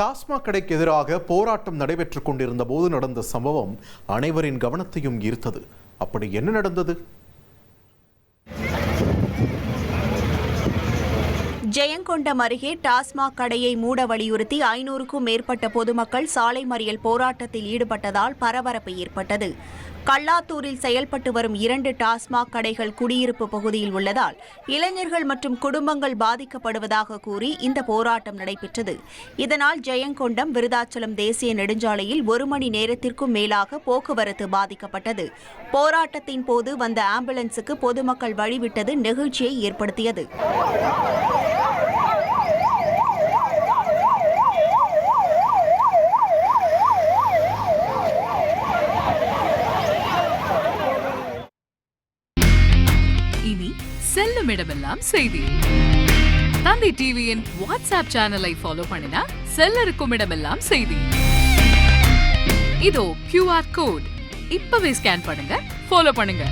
டாஸ்மாக் கடைக்கு எதிராக போராட்டம் நடைபெற்றுக் கொண்டிருந்த போது நடந்த சம்பவம் அனைவரின் கவனத்தையும் ஈர்த்தது. அப்படி என்ன நடந்தது? ஜெயங்கொண்டம் அருகே டாஸ்மாக் கடையை மூட வலியுறுத்தி 500க்கும் மேற்பட்ட பொதுமக்கள் சாலை மறியல் போராட்டத்தில் ஈடுபட்டதால் பரபரப்பு ஏற்பட்டது. கல்லாத்தூரில் செயல்பட்டு வரும் 2 டாஸ்மாக் கடைகள் குடியிருப்பு பகுதியில் உள்ளதால் இளைஞர்கள் மற்றும் குடும்பங்கள் பாதிக்கப்படுவதாக கூறி இந்த போராட்டம் நடைபெற்றது. இதனால் ஜெயங்கொண்டம் விருதாச்சலம் தேசிய நெடுஞ்சாலையில் 1 மணி நேரத்திற்கும் மேலாக போக்குவரத்து பாதிக்கப்பட்டது. போராட்டத்தின் போது வந்த ஆம்புலன்ஸுக்கு பொதுமக்கள் வழிவிட்டது நெகிழ்ச்சியை ஏற்படுத்தியது. இனி செல்லும் இடமெல்லாம் செய்தி. தந்தி டிவியின் வாட்ஸ்அப் சேனலை ஃபாலோ பண்ணினா செல்ல இருக்கும் இடமெல்லாம் செய்தி. இதோ QR கோட் இப்பவே ஸ்கேன் பண்ணுங்க, ஃபாலோ பண்ணுங்க.